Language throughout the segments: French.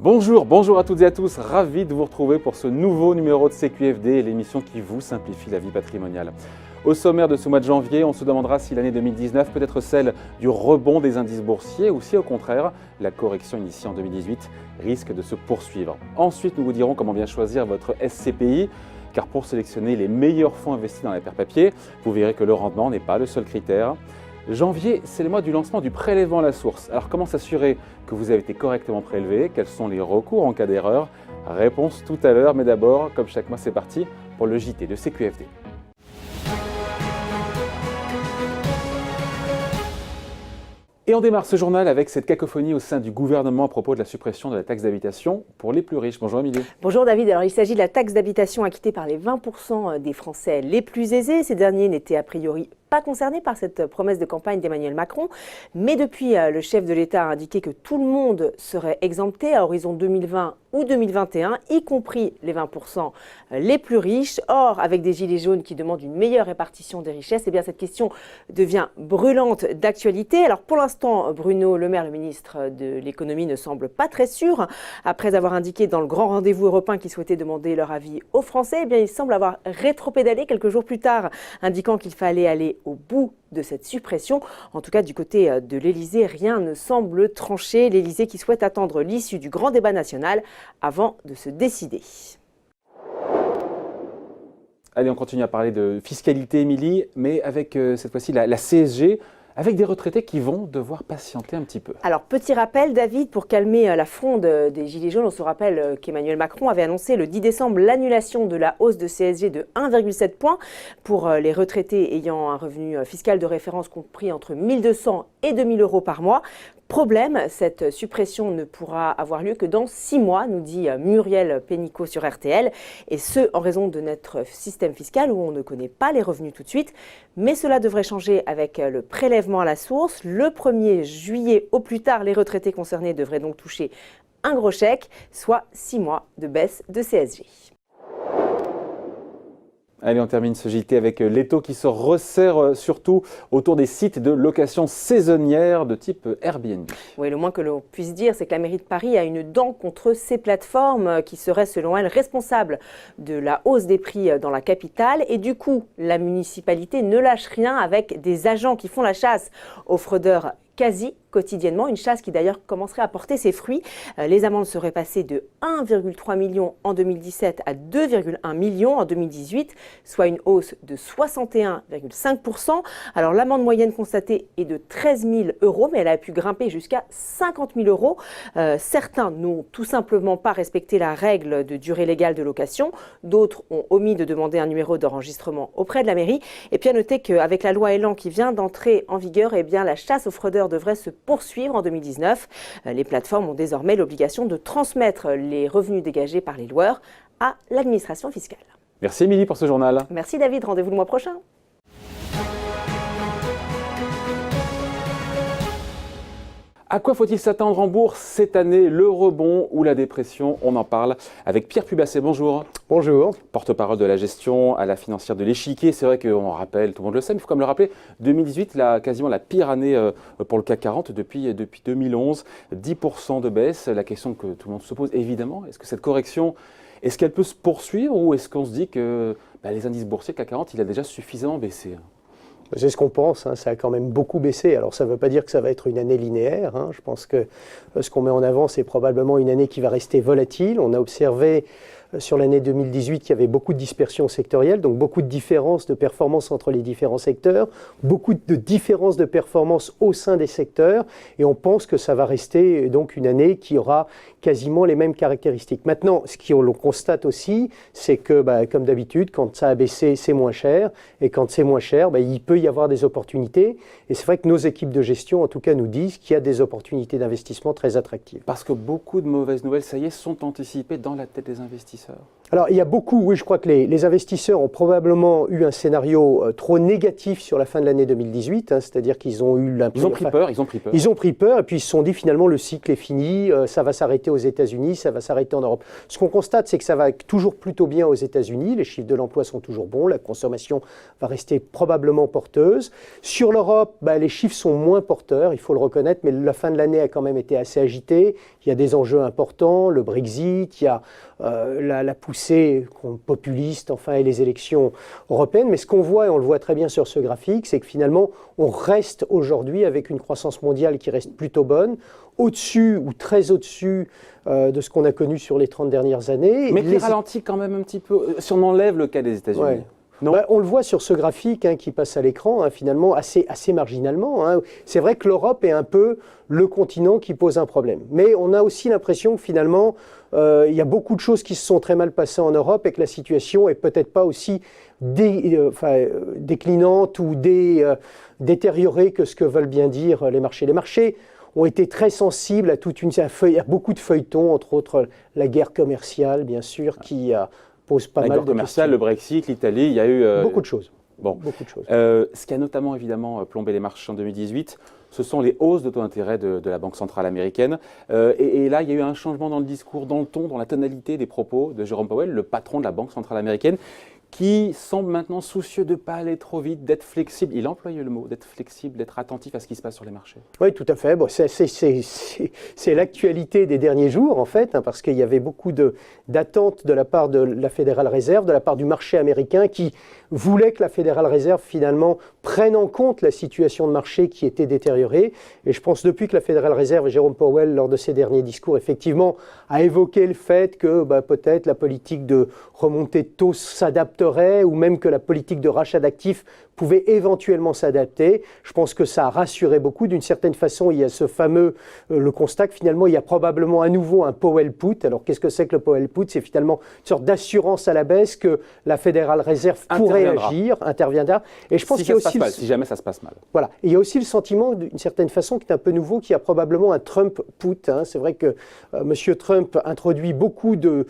Bonjour à toutes et à tous, ravi de vous retrouver pour ce nouveau numéro de CQFD, l'émission qui vous simplifie la vie patrimoniale. Au sommaire de ce mois de janvier, on se demandera si l'année 2019 peut être celle du rebond des indices boursiers ou si au contraire, la correction initiée en 2018 risque de se poursuivre. Ensuite, nous vous dirons comment bien choisir votre SCPI, car pour sélectionner les meilleurs fonds investis dans les paires papier, vous verrez que le rendement n'est pas le seul critère. Janvier, c'est le mois du lancement du prélèvement à la source. Alors comment s'assurer que vous avez été correctement prélevé? Quels sont les recours en cas d'erreur? Réponse tout à l'heure, mais d'abord, comme chaque mois, c'est parti pour le JT de CQFD. Et on démarre ce journal avec cette cacophonie au sein du gouvernement à propos de la suppression de la taxe d'habitation pour les plus riches. Bonjour Émilie. Bonjour David. Alors il s'agit de la taxe d'habitation acquittée par les 20% des Français les plus aisés. Ces derniers n'étaient a priori pas concernés par cette promesse de campagne d'Emmanuel Macron. Mais depuis, le chef de l'État a indiqué que tout le monde serait exempté à horizon 2020 ou 2021, y compris les 20% les plus riches. Or, avec des gilets jaunes qui demandent une meilleure répartition des richesses, eh bien, cette question devient brûlante d'actualité. Alors pour l'instant, Bruno Le Maire, le ministre de l'économie, ne semble pas très sûr. Après avoir indiqué dans le grand rendez-vous européen qu'il souhaitait demander leur avis aux Français, eh bien, il semble avoir rétropédalé quelques jours plus tard, indiquant qu'il fallait aller au bout de cette suppression. En tout cas, du côté de l'Élysée, rien ne semble tranché. L'Élysée qui souhaite attendre l'issue du grand débat national avant de se décider. Allez, on continue à parler de fiscalité, Émilie, mais avec cette fois-ci la CSG, avec des retraités qui vont devoir patienter un petit peu. Alors, petit rappel, David, pour calmer la fronde des Gilets jaunes, on se rappelle qu'Emmanuel Macron avait annoncé le 10 décembre l'annulation de la hausse de CSG de 1,7 points pour les retraités ayant un revenu fiscal de référence compris entre 1 200 et 2 000 euros par mois. Problème, cette suppression ne pourra avoir lieu que dans 6 mois, nous dit Muriel Pénicaud sur RTL, et ce, en raison de notre système fiscal où on ne connaît pas les revenus tout de suite. Mais cela devrait changer avec le prélèvement à la source. Le 1er juillet au plus tard, les retraités concernés devraient donc toucher un gros chèque, soit 6 mois de baisse de CSG. Allez, on termine ce JT avec l'étau qui se resserre surtout autour des sites de location saisonnière de type Airbnb. Oui, le moins que l'on puisse dire, c'est que la mairie de Paris a une dent contre ces plateformes qui seraient, selon elle, responsables de la hausse des prix dans la capitale. Et du coup, la municipalité ne lâche rien avec des agents qui font la chasse aux fraudeurs quasi quotidiennement, une chasse qui d'ailleurs commencerait à porter ses fruits. Les amendes seraient passées de 1,3 million en 2017 à 2,1 millions en 2018, soit une hausse de 61,5%. Alors l'amende moyenne constatée est de 13 000 euros, mais elle a pu grimper jusqu'à 50 000 euros. Certains n'ont tout simplement pas respecté la règle de durée légale de location. D'autres ont omis de demander un numéro d'enregistrement auprès de la mairie. Et puis à noter qu'avec la loi Elan qui vient d'entrer en vigueur, eh bien, la chasse aux fraudeurs devrait se poursuivre en 2019. Les plateformes ont désormais l'obligation de transmettre les revenus dégagés par les loueurs à l'administration fiscale. Merci Émilie pour ce journal. Merci David, rendez-vous le mois prochain. À quoi faut-il s'attendre en bourse cette année? Le rebond ou la dépression? On en parle avec Pierre Pubassé. Bonjour. Bonjour. Porte-parole de la gestion à la financière de l'Échiquier. C'est vrai qu'on rappelle, tout le monde le sait, mais il faut quand même le rappeler, 2018, quasiment la pire année pour le CAC 40 depuis 2011. 10% de baisse. La question que tout le monde se pose, évidemment, est-ce que cette correction, est-ce qu'elle peut se poursuivre ou est-ce qu'on se dit que les indices boursiers CAC 40, il a déjà suffisamment baissé? C'est ce qu'on pense, ça a quand même beaucoup baissé. Alors ça ne veut pas dire que ça va être une année linéaire. Je pense que ce qu'on met en avant, c'est probablement une année qui va rester volatile. On a observé sur l'année 2018 qu'il y avait beaucoup de dispersion sectorielle, donc beaucoup de différences de performance entre les différents secteurs, beaucoup de différences de performance au sein des secteurs, et on pense que ça va rester donc une année qui aura quasiment les mêmes caractéristiques. Maintenant, ce qu'on constate aussi, c'est que comme d'habitude, quand ça a baissé, c'est moins cher, et quand c'est moins cher, il peut y avoir des opportunités, et c'est vrai que nos équipes de gestion, en tout cas, nous disent qu'il y a des opportunités d'investissement très attractives. Parce que beaucoup de mauvaises nouvelles, ça y est, sont anticipées dans la tête des investisseurs. Alors, il y a beaucoup, oui, je crois que les investisseurs ont probablement eu un scénario trop négatif sur la fin de l'année 2018, hein, c'est-à-dire qu'ils ont eu Ils ont pris peur. Ils ont pris peur et puis ils se sont dit finalement le cycle est fini, ça va s'arrêter aux États-Unis, ça va s'arrêter en Europe. Ce qu'on constate, c'est que ça va toujours plutôt bien aux États-Unis, les chiffres de l'emploi sont toujours bons, la consommation va rester probablement porteuse. Sur l'Europe, les chiffres sont moins porteurs, il faut le reconnaître, mais la fin de l'année a quand même été assez agitée. Il y a des enjeux importants, le Brexit, il y a la poussée populiste, enfin, et les élections européennes. Mais ce qu'on voit, et on le voit très bien sur ce graphique, c'est que finalement, on reste aujourd'hui avec une croissance mondiale qui reste plutôt bonne, au-dessus ou très au-dessus de ce qu'on a connu sur les 30 dernières années. Mais qui ralentit quand même un petit peu, si on enlève le cas des États-Unis. Ouais. Non. On le voit sur ce graphique qui passe à l'écran, finalement, assez marginalement. C'est vrai que l'Europe est un peu le continent qui pose un problème. Mais on a aussi l'impression que finalement, il y a beaucoup de choses qui se sont très mal passées en Europe et que la situation est peut-être pas aussi déclinante ou détériorée que ce que veulent bien dire les marchés. Les marchés ont été très sensibles à beaucoup de feuilletons, entre autres la guerre commerciale, bien sûr, qui pose pas mal de commercial, questions. le Brexit, l'Italie, il y a eu... Beaucoup de choses. Bon. Beaucoup de choses. Ce qui a notamment évidemment plombé les marchés en 2018, ce sont les hausses de taux d'intérêt de la Banque centrale américaine. Et là, il y a eu un changement dans le discours, dans le ton, dans la tonalité des propos de Jérôme Powell, le patron de la Banque centrale américaine, qui semble maintenant soucieux de ne pas aller trop vite, d'être flexible. Il employait le mot, d'être flexible, d'être attentif à ce qui se passe sur les marchés. Oui, tout à fait. Bon, c'est l'actualité des derniers jours, en fait, parce qu'il y avait beaucoup d'attentes de la part de la Fédérale Réserve, de la part du marché américain, qui voulait que la Fédérale Réserve, finalement, prenne en compte la situation de marché qui était détériorée. Et je pense depuis que la Fédérale Réserve et Jérôme Powell, lors de ses derniers discours, effectivement, a évoqué le fait que peut-être la politique de remontée de taux s'adapterait, ou même que la politique de rachat d'actifs pouvait éventuellement s'adapter. Je pense que ça a rassuré beaucoup. D'une certaine façon, il y a ce fameux, le constat que finalement, il y a probablement à nouveau un Powell put. Alors, qu'est-ce que c'est que le Powell put? C'est finalement une sorte d'assurance à la baisse que la Fédérale Réserve pourrait agir, interviendra. Et je pense qu'il y a aussi si jamais ça se passe mal. Voilà. Et il y a aussi le sentiment, d'une certaine façon, qui est un peu nouveau, qu'il y a probablement un Trump put. C'est vrai que M. Trump introduit beaucoup de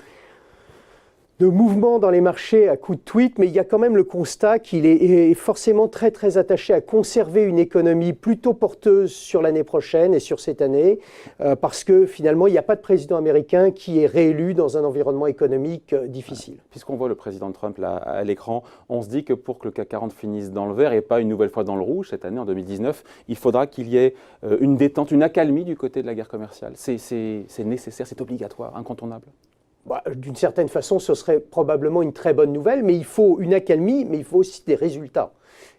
mouvements dans les marchés à coups de tweet, mais il y a quand même le constat qu'il est forcément très très attaché à conserver une économie plutôt porteuse sur l'année prochaine et sur cette année, parce que finalement il n'y a pas de président américain qui est réélu dans un environnement économique difficile. Puisqu'on voit le président Trump là à l'écran, on se dit que pour que le CAC 40 finisse dans le vert et pas une nouvelle fois dans le rouge cette année en 2019, il faudra qu'il y ait une détente, une accalmie du côté de la guerre commerciale. C'est nécessaire, c'est obligatoire, incontournable. D'une certaine façon, ce serait probablement une très bonne nouvelle, mais il faut une accalmie, mais il faut aussi des résultats.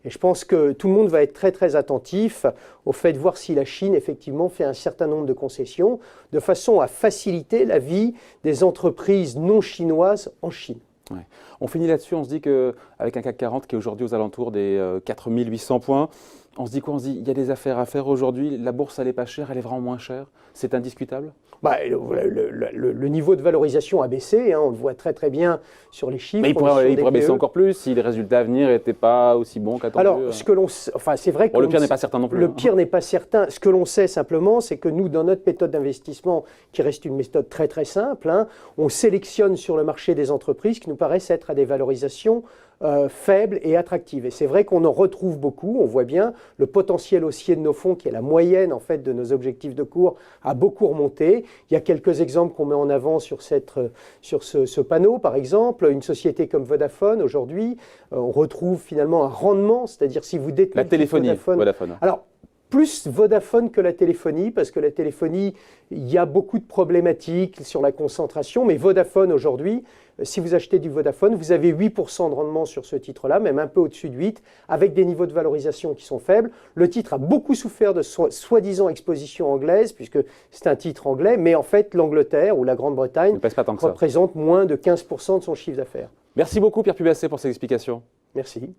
Et je pense que tout le monde va être très très attentif au fait de voir si la Chine effectivement fait un certain nombre de concessions de façon à faciliter la vie des entreprises non chinoises en Chine. Ouais. On finit là-dessus, on se dit qu'avec un CAC 40 qui est aujourd'hui aux alentours des 4800 points, on se dit quoi? On se dit il y a des affaires à faire aujourd'hui, la bourse elle est pas chère, elle est vraiment moins chère, c'est indiscutable? Le niveau de valorisation a baissé, on le voit très très bien sur les chiffres. Mais il pourrait baisser encore plus si les résultats à venir n'étaient pas aussi bons qu'attendu. Alors, c'est vrai que le pire n'est pas certain non plus. Le pire n'est pas certain. Ce que l'on sait simplement, c'est que nous, dans notre méthode d'investissement, qui reste une méthode très très simple, on sélectionne sur le marché des entreprises qui nous paraissent être à des valorisations faibles et attractives. Et c'est vrai qu'on en retrouve beaucoup. On voit bien le potentiel haussier de nos fonds, qui est la moyenne en fait de nos objectifs de cours, a beaucoup remonté. Il y a quelques exemples qu'on met en avant sur ce panneau. Par exemple, une société comme Vodafone, aujourd'hui, on retrouve finalement un rendement, c'est-à-dire si vous détenez la téléphonie, Vodafone. Alors, plus Vodafone que la téléphonie, parce que la téléphonie, il y a beaucoup de problématiques sur la concentration, mais Vodafone aujourd'hui, si vous achetez du Vodafone, vous avez 8% de rendement sur ce titre-là, même un peu au-dessus de 8%, avec des niveaux de valorisation qui sont faibles. Le titre a beaucoup souffert de soi-disant exposition anglaise, puisque c'est un titre anglais, mais en fait, l'Angleterre ou la Grande-Bretagne représente moins de 15% de son chiffre d'affaires. Merci beaucoup Pierre Pubacet pour ces explications. Merci.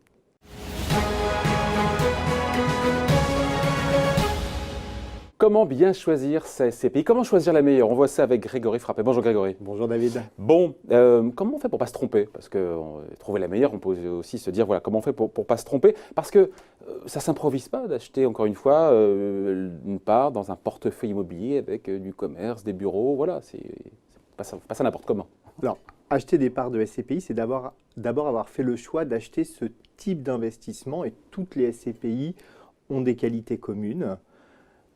Comment bien choisir ces SCPI? Comment choisir la meilleure? On voit ça avec Grégory Frappé. Bonjour Grégory. Bonjour David. Bon, comment on fait pour ne pas se tromper? Parce que trouver la meilleure, on peut aussi se dire, voilà, comment on fait pour ne pas se tromper? Parce que ça ne s'improvise pas d'acheter, encore une fois, une part dans un portefeuille immobilier avec du commerce, des bureaux, voilà, c'est pas ça n'importe comment. Alors, acheter des parts de SCPI, c'est d'abord avoir fait le choix d'acheter ce type d'investissement, et toutes les SCPI ont des qualités communes.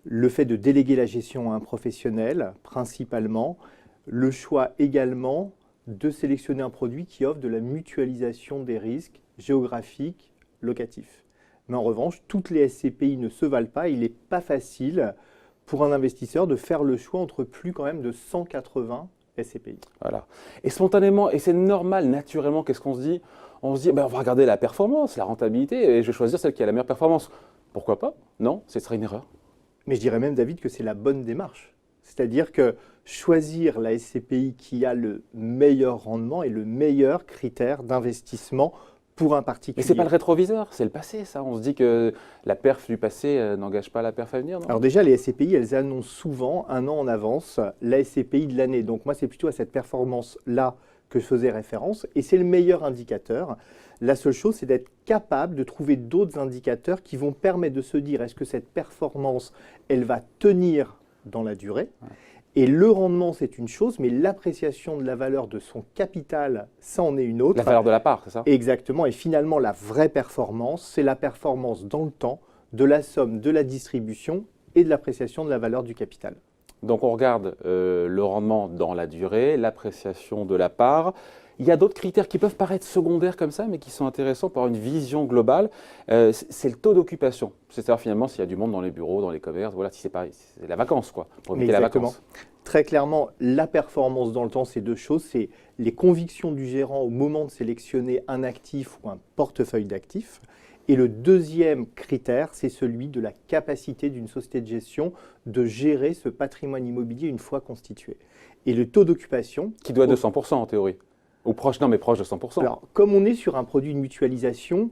Le fait de déléguer la gestion à un professionnel, principalement, le choix également de sélectionner un produit qui offre de la mutualisation des risques géographiques, locatifs. Mais en revanche, toutes les SCPI ne se valent pas. Il n'est pas facile pour un investisseur de faire le choix entre plus quand même de 180 SCPI. Voilà. Et spontanément, et c'est normal, naturellement, qu'est-ce qu'on se dit? On se dit, on va regarder la performance, la rentabilité, et je vais choisir celle qui a la meilleure performance. Pourquoi pas? Non, ce serait une erreur. Mais je dirais même, David, que c'est la bonne démarche. C'est-à-dire que choisir la SCPI qui a le meilleur rendement est le meilleur critère d'investissement pour un particulier. Mais ce n'est pas le rétroviseur, c'est le passé, ça. On se dit que la perf du passé n'engage pas la perf à venir, non? Alors déjà, les SCPI, elles annoncent souvent un an en avance la SCPI de l'année. Donc moi, c'est plutôt à cette performance-là que je faisais référence, et c'est le meilleur indicateur. La seule chose, c'est d'être capable de trouver d'autres indicateurs qui vont permettre de se dire, est-ce que cette performance, elle va tenir dans la durée? Et le rendement, c'est une chose, mais l'appréciation de la valeur de son capital, ça en est une autre. La valeur de la part, c'est ça? Exactement. Et finalement, la vraie performance, c'est la performance dans le temps de la somme de la distribution et de l'appréciation de la valeur du capital. Donc on regarde le rendement dans la durée, l'appréciation de la part. Il y a d'autres critères qui peuvent paraître secondaires comme ça, mais qui sont intéressants pour avoir une vision globale. C'est le taux d'occupation. C'est-à-dire finalement s'il y a du monde dans les bureaux, dans les commerces, voilà, si c'est pas, c'est la vacance, quoi, pour éviter la vacance. Très clairement, la performance dans le temps, c'est deux choses. C'est les convictions du gérant au moment de sélectionner un actif ou un portefeuille d'actifs. Et le deuxième critère, c'est celui de la capacité d'une société de gestion de gérer ce patrimoine immobilier une fois constitué. Et le taux d'occupation… Qui doit être de 100% en théorie. Ou proche, non mais proche de 100%. Alors, comme on est sur un produit de mutualisation,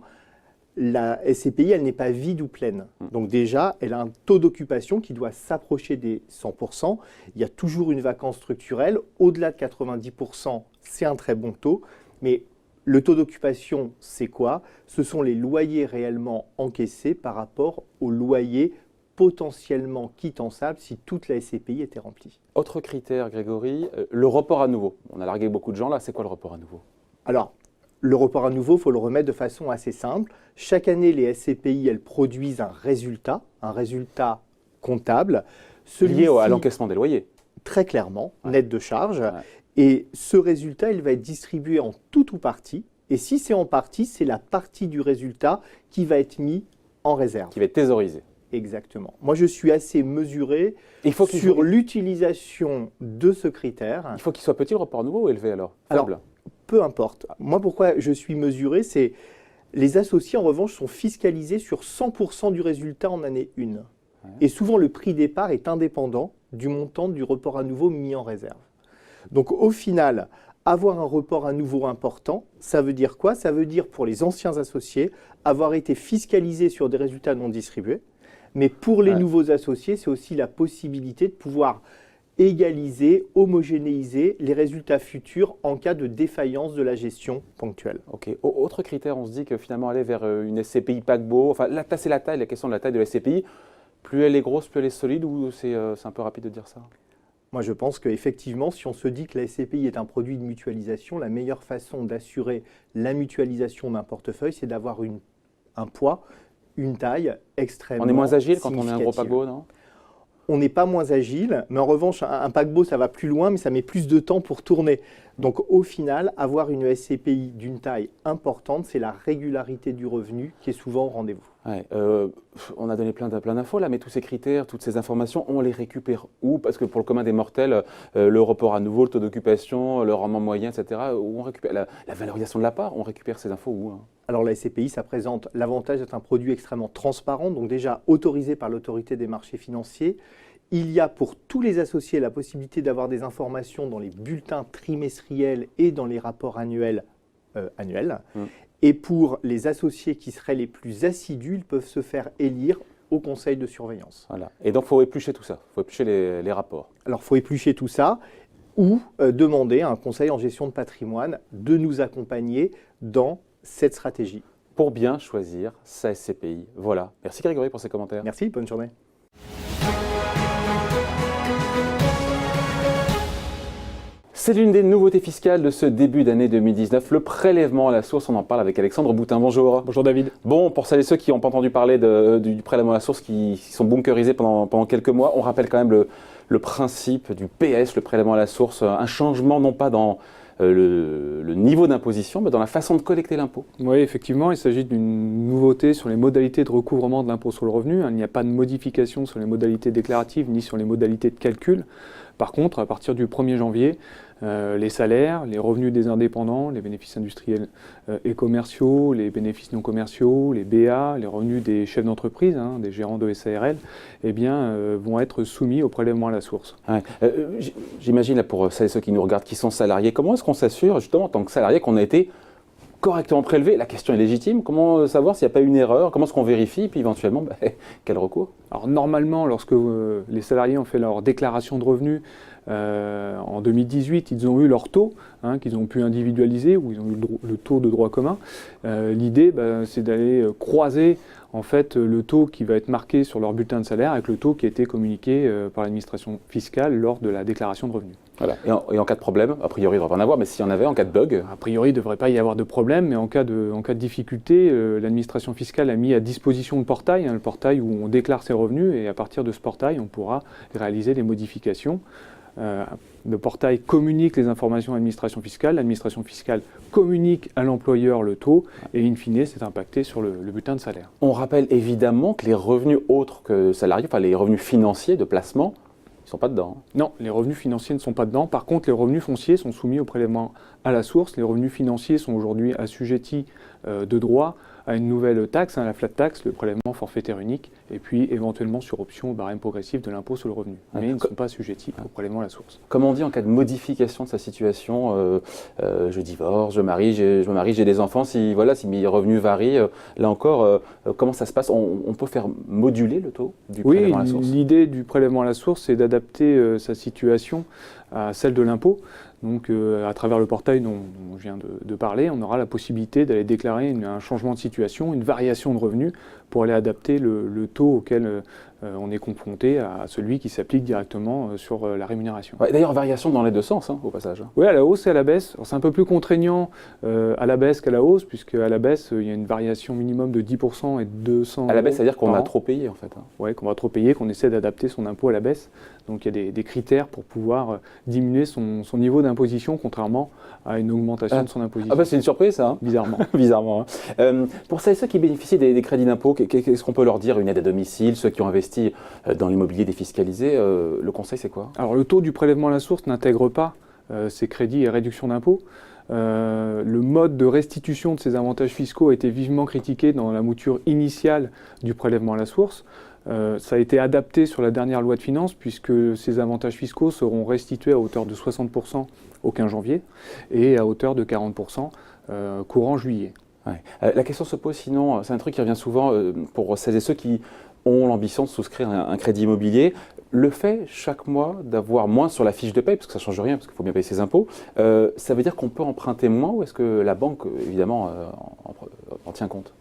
la SCPI, elle n'est pas vide ou pleine. Donc déjà, elle a un taux d'occupation qui doit s'approcher des 100%. Il y a toujours une vacance structurelle. Au-delà de 90%, c'est un très bon taux. Mais le taux d'occupation, c'est quoi? Ce sont les loyers réellement encaissés par rapport aux loyers potentiellement quittançables si toute la SCPI était remplie. Autre critère, Grégory, le report à nouveau. On a largué beaucoup de gens là, c'est quoi le report à nouveau? Alors, le report à nouveau, il faut le remettre de façon assez simple. Chaque année, les SCPI, elles produisent un résultat comptable. Lié à l'encaissement des loyers. Très clairement, net de charge. Ouais. Et ce résultat, il va être distribué en tout ou partie. Et si c'est en partie, c'est la partie du résultat qui va être mis en réserve. Qui va être thésaurisé. Exactement. Moi, je suis assez mesuré sur l'utilisation de ce critère. Il faut qu'il soit petit, le report à nouveau, ou élevé alors? Faible. Alors, peu importe. Moi, pourquoi je suis mesuré, c'est les associés, en revanche, sont fiscalisés sur 100% du résultat en année 1. Ouais. Et souvent, le prix départ est indépendant du montant du report à nouveau mis en réserve. Donc, au final, avoir un report à nouveau important, ça veut dire quoi? Ça veut dire, pour les anciens associés, avoir été fiscalisés sur des résultats non distribués. Mais pour les nouveaux associés, c'est aussi la possibilité de pouvoir égaliser, homogénéiser les résultats futurs en cas de défaillance de la gestion ponctuelle. Ok. Autre critère, on se dit que finalement aller vers une SCPI paquebot, enfin là c'est la taille, la question de la taille de la SCPI, plus elle est grosse, plus elle est solide, ou c'est un peu rapide de dire ça? Moi je pense qu'effectivement, si on se dit que la SCPI est un produit de mutualisation, la meilleure façon d'assurer la mutualisation d'un portefeuille, c'est d'avoir un poids, une taille extrêmement. On est moins agile quand on est un gros paquebot, non? On n'est pas moins agile, mais en revanche, un paquebot, ça va plus loin, mais ça met plus de temps pour tourner. Donc au final, avoir une SCPI d'une taille importante, c'est la régularité du revenu qui est souvent au rendez-vous. Ouais, on a donné plein d'infos là, mais tous ces critères, toutes ces informations, on les récupère où? Parce que pour le commun des mortels, le report à nouveau, le taux d'occupation, le rendement moyen, etc., où on récupère la valorisation de la part, on récupère ces infos où, hein? Alors la SCPI, ça présente l'avantage d'être un produit extrêmement transparent, donc déjà autorisé par l'autorité des marchés financiers. Il y a pour tous les associés la possibilité d'avoir des informations dans les bulletins trimestriels et dans les rapports annuels. Et pour les associés qui seraient les plus assidus, ils peuvent se faire élire au conseil de surveillance. Voilà. Et donc il faut éplucher tout ça, il faut éplucher les rapports. Alors il faut éplucher tout ça ou demander à un conseil en gestion de patrimoine de nous accompagner dans cette stratégie. Pour bien choisir sa SCPI. Voilà. Merci Grégory pour ces commentaires. Merci, bonne journée. C'est l'une des nouveautés fiscales de ce début d'année 2019, le prélèvement à la source. On en parle avec Alexandre Boutin. Bonjour. Bonjour David. Bon, pour celles et ceux qui n'ont pas entendu parler du prélèvement à la source, qui sont bunkerisés pendant quelques mois, on rappelle quand même le principe du PS, le prélèvement à la source, un changement non pas dans le niveau d'imposition, mais dans la façon de collecter l'impôt. Oui, effectivement, il s'agit d'une nouveauté sur les modalités de recouvrement de l'impôt sur le revenu. Il n'y a pas de modification sur les modalités déclaratives ni sur les modalités de calcul. Par contre, à partir du 1er janvier, les salaires, les revenus des indépendants, les bénéfices industriels et commerciaux, les bénéfices non commerciaux, les BA, les revenus des chefs d'entreprise, des gérants de SARL, vont être soumis au prélèvement à la source. Ouais. J'imagine, là, pour celles et ceux qui nous regardent, qui sont salariés, comment est-ce qu'on s'assure, justement, en tant que salarié, qu'on a été correctement prélevé? La question est légitime. Comment savoir s'il n'y a pas une erreur? Comment est-ce qu'on vérifie? Et puis éventuellement, quel recours? Alors normalement, lorsque les salariés ont fait leur déclaration de revenus en 2018, ils ont eu leur taux qu'ils ont pu individualiser ou ils ont eu le taux de droit commun. L'idée, c'est d'aller croiser en fait le taux qui va être marqué sur leur bulletin de salaire avec le taux qui a été communiqué par l'administration fiscale lors de la déclaration de revenus. Voilà. Et en cas de problème, a priori il ne devrait pas en avoir, mais s'il y en avait, en cas de bug? A priori, il ne devrait pas y avoir de problème, mais en cas de difficulté, l'administration fiscale a mis à disposition le portail, le portail où on déclare ses revenus, et à partir de ce portail, on pourra réaliser les modifications. Le portail communique les informations à l'administration fiscale communique à l'employeur le taux, et in fine, c'est impacté sur le bulletin de salaire. On rappelle évidemment que les revenus autres que salariés, enfin les revenus financiers de placement, ils ne sont pas dedans. Non, les revenus financiers ne sont pas dedans. Par contre, les revenus fonciers sont soumis au prélèvement à la source. Les revenus financiers sont aujourd'hui assujettis de droit à une nouvelle taxe, la flat tax, le prélèvement forfaitaire unique, et puis éventuellement sur option au barème progressif de l'impôt sur le revenu. Mais ils ne sont pas assujettis au prélèvement à la source. Comme on dit en cas de modification de sa situation, je divorce, je me marie, j'ai des enfants, si mes revenus varient, là encore, comment ça se passe? On peut faire moduler le taux du prélèvement à la source? Oui, l'idée du prélèvement à la source, c'est d'adapter sa situation à celle de l'impôt. Donc, à travers le portail dont je viens de parler, on aura la possibilité d'aller déclarer un changement de situation, une variation de revenus pour aller adapter le taux auquel on est confronté à celui qui s'applique directement sur la rémunération. Ouais, d'ailleurs, variation dans les deux sens, au passage. Oui, à la hausse et à la baisse. C'est un peu plus contraignant à la baisse qu'à la hausse, puisque à la baisse, il y a une variation minimum de 10% et de 200 €. À la baisse, c'est-à-dire qu'on a trop payé, en fait. Oui, qu'on va trop payer, qu'on essaie d'adapter son impôt à la baisse. Donc il y a des critères pour pouvoir diminuer son niveau d'imposition, contrairement à une augmentation de son imposition. C'est une surprise, ça. Bizarrement. Bizarrement. Pour celles et ceux qui bénéficient des crédits d'impôt, qu'est-ce qu'on peut leur dire? Une aide à domicile, ceux qui ont investi dans l'immobilier défiscalisé, le conseil, c'est quoi? Alors le taux du prélèvement à la source n'intègre pas ces crédits et réductions d'impôt. Le mode de restitution de ces avantages fiscaux a été vivement critiqué dans la mouture initiale du prélèvement à la source. Ça a été adapté sur la dernière loi de finances, puisque ces avantages fiscaux seront restitués à hauteur de 60% au 15 janvier et à hauteur de 40% courant juillet. Ouais. La question se pose sinon, c'est un truc qui revient souvent pour celles et ceux qui ont l'ambition de souscrire un crédit immobilier. Le fait chaque mois d'avoir moins sur la fiche de paie, parce que ça ne change rien, parce qu'il faut bien payer ses impôts, ça veut dire qu'on peut emprunter moins, ou est-ce que la banque, évidemment, en tient compte?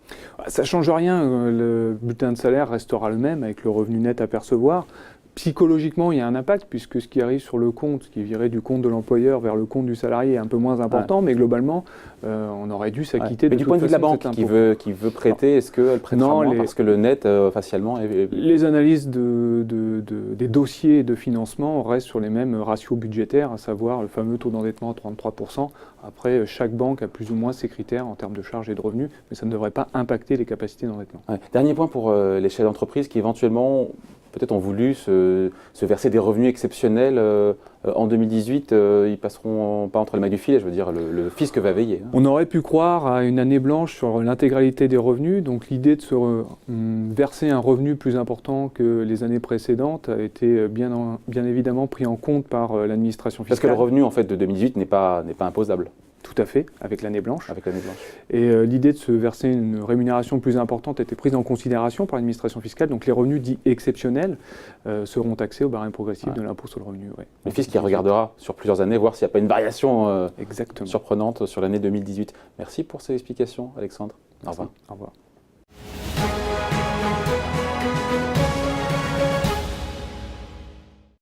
Ça ne change rien, le bulletin de salaire restera le même avec le revenu net à percevoir. Psychologiquement, il y a un impact, puisque ce qui arrive sur le compte, ce qui virait du compte de l'employeur vers le compte du salarié est un peu moins important, mais globalement, on aurait dû s'acquitter de toute façon. Mais du point de vue de la banque qui veut prêter, est-ce qu'elle prêtera moins parce que le net, facialement, Les analyses des dossiers de financement restent sur les mêmes ratios budgétaires, à savoir le fameux taux d'endettement à 33%. Après, chaque banque a plus ou moins ses critères en termes de charges et de revenus, mais ça ne devrait pas impacter les capacités d'endettement. Ouais. Dernier point pour les chefs d'entreprise qui éventuellement peut-être ont voulu se verser des revenus exceptionnels en 2018, ils passeront pas entre les mailles du filet, je veux dire, le fisc va veiller. On aurait pu croire à une année blanche sur l'intégralité des revenus, donc l'idée de se verser un revenu plus important que les années précédentes a été bien évidemment pris en compte par l'administration fiscale. Parce que le revenu en fait de 2018 n'est pas imposable. Tout à fait, avec l'année blanche. Avec l'année blanche. Et l'idée de se verser une rémunération plus importante a été prise en considération par l'administration fiscale. Donc les revenus dits exceptionnels seront taxés au barème progressif de l'impôt sur le revenu. Ouais. Le fisc qui regardera sur plusieurs années, voir s'il n'y a pas une variation surprenante sur l'année 2018. Merci pour ces explications, Alexandre. Merci. Au revoir.